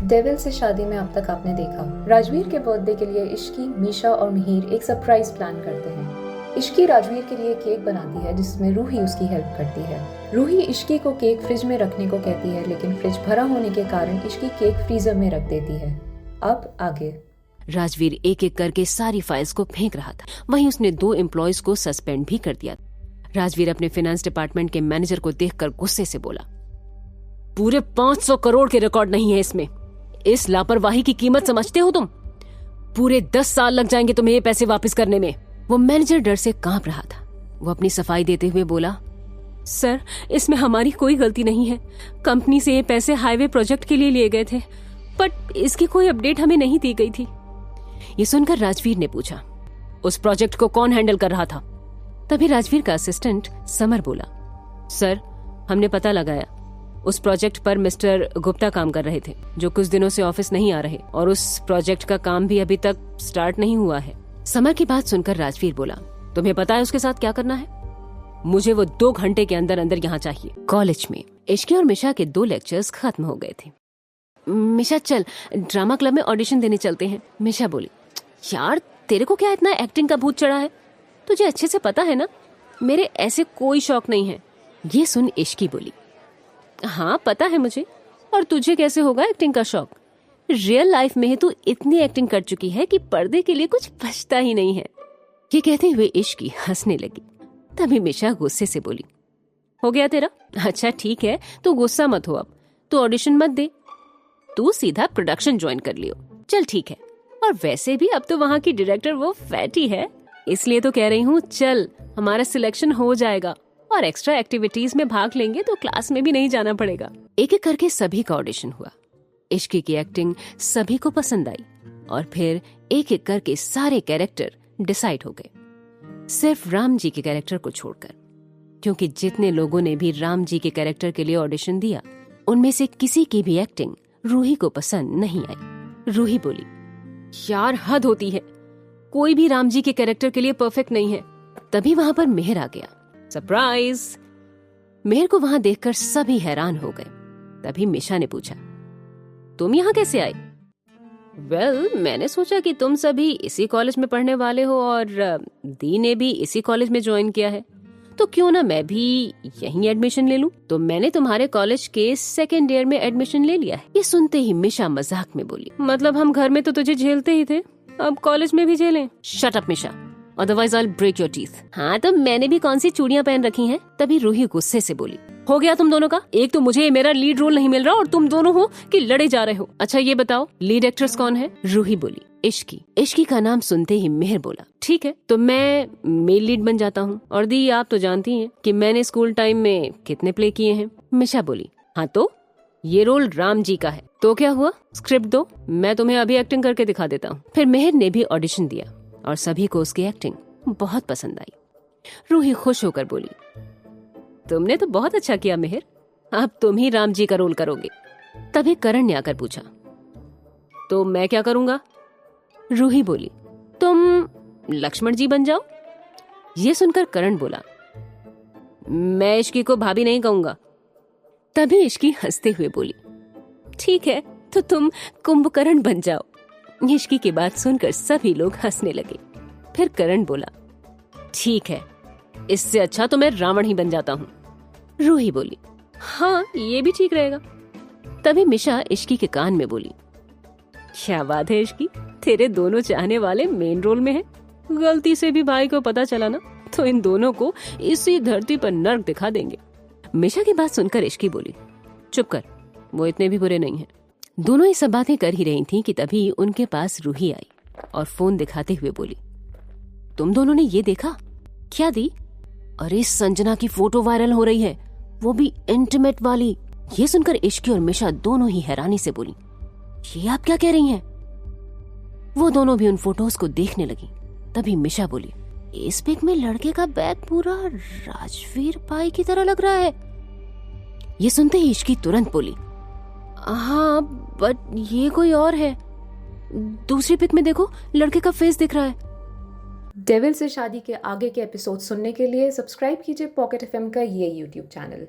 Devil से शादी में अब तक आपने देखा, राजवीर के बर्थडे के लिए इश्की, मीशा और मिहिर एक सरप्राइज प्लान करते हैं। इश्की राजवीर के लिए केक बनाती है जिसमें रूही उसकी हेल्प करती है। रूही इश्की को केक फ्रिज में रखने को कहती है, लेकिन फ्रिज भरा होने के कारण इश्की केक फ्रीजर में रख देती है। अब आगे। राजवीर एक एक करके सारी फाइल्स को फेंक रहा था। वहीं उसने 2 एम्प्लॉयज को सस्पेंड भी कर दिया। राजवीर अपने फाइनेंस डिपार्टमेंट के मैनेजर को देखकर गुस्से से बोला, पूरे 500 करोड़ के रिकॉर्ड नहीं है इसमें। इस लापरवाही की कीमत समझते हो तुम? पूरे 10 साल लग जाएंगे तुम्हें ये पैसे वापस करने में। वो मैनेजर डर से कांप रहा था। वो अपनी सफाई देते हुए बोला, सर, इसमें हमारी कोई गलती नहीं है। कंपनी से ये पैसे हाईवे प्रोजेक्ट के लिए लिए गए थे, बट इसकी कोई अपडेट हमें नहीं दी गई थी। ये सुनकर राजवीर ने पूछा, उस प्रोजेक्ट को कौन हैंडल कर रहा था? तभी राजवीर का असिस्टेंट समर बोला, सर, हमने पता लगाया, उस प्रोजेक्ट पर मिस्टर गुप्ता काम कर रहे थे, जो कुछ दिनों से ऑफिस नहीं आ रहे, और उस प्रोजेक्ट का काम भी अभी तक स्टार्ट नहीं हुआ है। समर की बात सुनकर राजवीर बोला, तुम्हें पता है उसके साथ क्या करना है? मुझे वो 2 घंटे के अंदर अंदर यहाँ चाहिए। कॉलेज में इश्की और मिशा के 2 लेक्चर्स खत्म हो गए थे। मिशा, चल ड्रामा क्लब में ऑडिशन देने चलते हैं। मिशा बोली, यार तेरे को क्या इतना एक्टिंग का भूत चढ़ा है? तुझे अच्छे से पता है ना, मेरे ऐसे कोई शौक नहीं है। ये सुन इश्की बोली, हाँ पता है मुझे, और तुझे कैसे होगा एक्टिंग का शौक? रियल लाइफ में तू इतनी एक्टिंग कर चुकी है कि पर्दे के लिए कुछ बचता ही नहीं है। ये कहते हुए इश्की हंसने लगी। तभी मिशा गुस्से से बोली, हो गया तेरा? अच्छा ठीक है, तू गुस्सा मत हो, अब तू ऑडिशन मत दे, तू सीधा प्रोडक्शन ज्वाइन कर लियो। चल ठीक है, और वैसे भी अब तो वहाँ की डायरेक्टर वो फैटी है, इसलिए तो कह रही हूँ, चल हमारा सिलेक्शन हो जाएगा और एक्स्ट्रा एक्टिविटीज में भाग लेंगे तो क्लास में भी नहीं जाना पड़ेगा। एक एक करके सभी का ऑडिशन हुआ। इश्की की एक्टिंग सभी को पसंद आई और फिर एक एक करके सारे कैरेक्टर डिसाइड हो गए, सिर्फ राम जी के कैरेक्टर को छोड़कर, क्योंकि जितने लोगों ने भी राम जी के कैरेक्टर के लिए ऑडिशन दिया, उनमें से किसी की भी एक्टिंग रूही को पसंद नहीं आई। रूही बोली, यार हद होती है, कोई भी राम जी के कैरेक्टर के लिए परफेक्ट नहीं है। तभी वहां पर मेहर आ गया। सरप्राइज! मेहर को वहां देखकर सभी हैरान हो गए। तभी मिशा ने पूछा, तुम यहाँ कैसे आई? वेल, मैंने सोचा कि तुम सभी इसी कॉलेज में पढ़ने वाले हो और दी ने भी इसी कॉलेज में ज्वाइन किया है, तो क्यों ना मैं भी यहीं एडमिशन ले लूं। तो मैंने तुम्हारे कॉलेज के 2nd ईयर में एडमिशन ले लिया है। ये सुनते ही मिशा मजाक में बोली, मतलब हम घर में तो तुझे झेलते ही थे, अब कॉलेज में भी झेलें? Shut up Misha, otherwise I'll break your teeth। हाँ तो मैंने भी कौन सी चूड़ियां पहन रखी हैं? तभी रूही गुस्से से बोली, हो गया तुम दोनों का? एक तो मुझे मेरा लीड रोल नहीं मिल रहा और तुम दोनों हो कि लड़े जा रहे हो। अच्छा ये बताओ, लीड एक्ट्रेस कौन है? रूही बोली, इश्की। इश्की का नाम सुनते ही मेहर बोला, ठीक है तो मैं मेल लीड बन जाता हूँ। और दी, आप तो जानती हैं कि मैंने स्कूल टाइम में कितने प्ले किए हैं। मिशा बोली, हाँ तो ये रोल राम जी का है, तो क्या हुआ, स्क्रिप्ट दो, मैं तुम्हें अभी एक्टिंग करके दिखा देता हूँ। फिर मेहर ने भी ऑडिशन दिया और सभी को उसकी एक्टिंग बहुत पसंद आई। रूही खुश होकर बोली, तुमने तो बहुत अच्छा किया मेहर, अब तुम ही राम जी का रोल करोगे। तभी करण ने आकर पूछा, तो मैं क्या करूंगा? रूही बोली, तुम लक्ष्मण जी बन जाओ। ये सुनकर करण बोला, मैं इश्की को भाभी नहीं कहूंगा। तभी इश्की हंसते हुए बोली, ठीक है तो तुम कुंभकर्ण बन जाओ। इश्की की बात सुनकर सभी लोग हंसने लगे। फिर करण बोला, ठीक है, इससे अच्छा तो मैं रावण ही बन जाता हूँ। रूही बोली, हाँ ये भी ठीक रहेगा। तभी मिशा इश्की के कान में बोली, क्या बात है इश्की, तेरे दोनों चाहने वाले मेन रोल में हैं। गलती से भी भाई को पता चला ना तो इन दोनों को इसी धरती पर नर्क दिखा देंगे। मिशा की बात सुनकर इश्की बोली, चुप कर, वो इतने भी बुरे नहीं हैं। दोनों ये सब बातें कर ही रही थी कि तभी उनके पास रूही आई और फोन दिखाते हुए बोली, तुम दोनों ने ये देखा? क्या दी? अरे संजना की फोटो वायरल हो रही है, वो भी इंटीमेट वाली। ये सुनकर इश्की और मिशा दोनों ही हैरानी से बोली, ये आप क्या कह रही हैं? वो दोनों भी उन फोटोज को देखने लगी। तभी मिशा बोली, इस पिक में लड़के का बैग पूरा राजवीर भाई की तरह लग रहा है। ये सुनते ही इश्की तुरंत बोली, हाँ बट ये कोई और है, दूसरी पिक में देखो लड़के का फेस दिख रहा है। डेविल से शादी के आगे के एपिसोड सुनने के लिए सब्सक्राइब कीजिए पॉकेट एफएम का ये यूट्यूब चैनल।